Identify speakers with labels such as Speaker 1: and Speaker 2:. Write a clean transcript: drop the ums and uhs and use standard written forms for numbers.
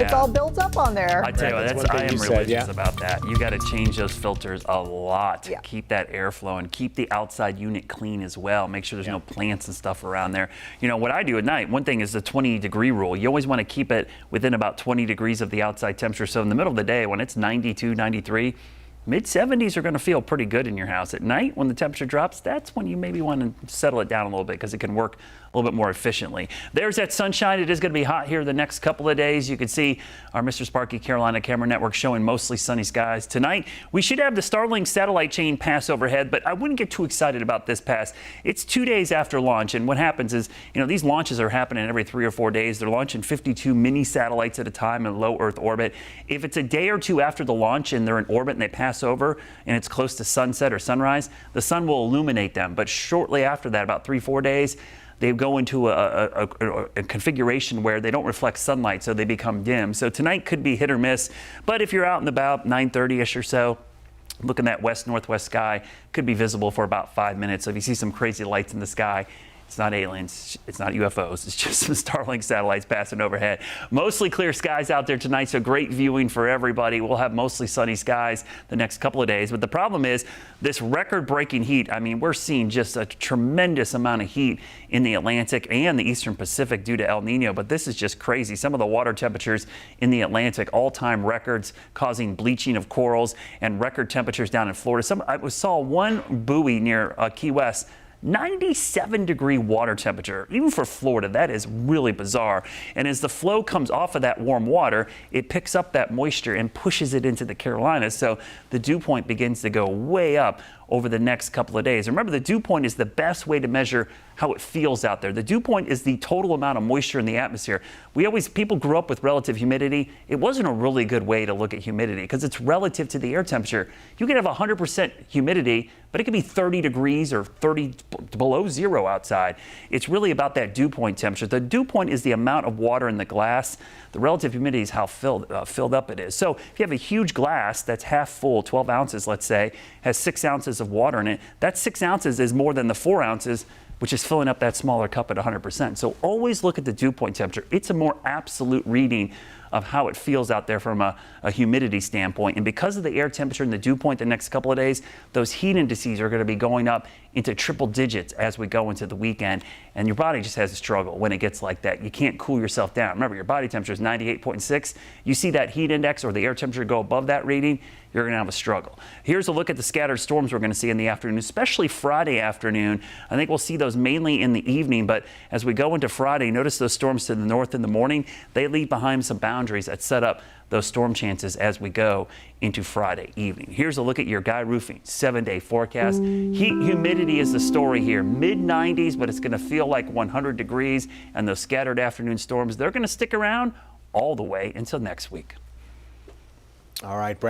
Speaker 1: It's all built up on there.
Speaker 2: I tell you what, I am religious about that. You got to change those filters a lot to keep that airflow and keep the outside unit clean as well. Make sure there's no plants and stuff around there. You know, what I do at night, one thing is the 20-degree rule. You always want to keep it within about 20 degrees of the outside temperature. So in the middle of the day, when it's 92, 93, mid-70s are going to feel pretty good in your house. At night, when the temperature drops, that's when you maybe want to settle it down a little bit because it can work a little bit more efficiently. There's that sunshine. It is going to be hot here the next couple of days. You can see our Mr. Sparky Carolina camera network showing mostly sunny skies. Tonight, we should have the Starlink satellite chain pass overhead, but I wouldn't get too excited about this pass. It's 2 days after launch, and what happens is, you know, these launches are happening every 3 or 4 days. They're launching 52 mini satellites at a time in low Earth orbit. If it's a day or two after the launch and they're in orbit and they pass over and it's close to sunset or sunrise, the sun will illuminate them. But shortly after that, about 3-4 days, they go into a configuration where they don't reflect sunlight, so they become dim. So tonight could be hit or miss, but if you're out and about 9:30ish or so, looking at west-northwest sky, could be visible for about 5 minutes. So if you see some crazy lights in the sky, it's not aliens, it's not UFOs, it's just some Starlink satellites passing overhead. Mostly clear skies out there tonight, so great viewing for everybody. We'll have mostly sunny skies the next couple of days, but the problem is this record-breaking heat. I mean, we're seeing just a tremendous amount of heat in the Atlantic and the Eastern Pacific due to El Nino, but this is just crazy. Some of the water temperatures in the Atlantic, all-time records, causing bleaching of corals, and record temperatures down in Florida. I saw one buoy near Key West, 97-degree water temperature. Even for Florida, that is really bizarre. And as the flow comes off of that warm water, it picks up that moisture and pushes it into the Carolinas. So the dew point begins to go way up over the next couple of days. Remember, the dew point is the best way to measure how it feels out there. The dew point is the total amount of moisture in the atmosphere. People grew up with relative humidity. It wasn't a really good way to look at humidity because it's relative to the air temperature. You can have 100% humidity, but it could be 30 degrees or 30 below zero outside. It's really about that dew point temperature. The dew point is the amount of water in the glass. The relative humidity is how filled up it is. So if you have a huge glass that's half full, 12 ounces, let's say, has 6 ounces of water in it, that 6 ounces is more than the 4 ounces, which is filling up that smaller cup at 100%. So always look at the dew point temperature. It's a more absolute reading of how it feels out there from a humidity standpoint. And because of the air temperature and the dew point the next couple of days, those heat indices are going to be going up into triple digits as we go into the weekend. And your body just has a struggle when it gets like that. You can't cool yourself down. Remember, your body temperature is 98.6. You see that heat index or the air temperature go above that reading, you're going to have a struggle. Here's a look at the scattered storms we're going to see in the afternoon, especially Friday afternoon. I think we'll see those mainly in the evening, but as we go into Friday, notice those storms to the north in the morning. They leave behind some boundaries that set up those storm chances as we go into Friday evening. Here's a look at your Guy Roofing 7-day forecast. Heat humidity is the story here. Mid-90s, but it's going to feel like 100 degrees, and those scattered afternoon storms, they're going to stick around all the way until next week.
Speaker 3: All right, Brad.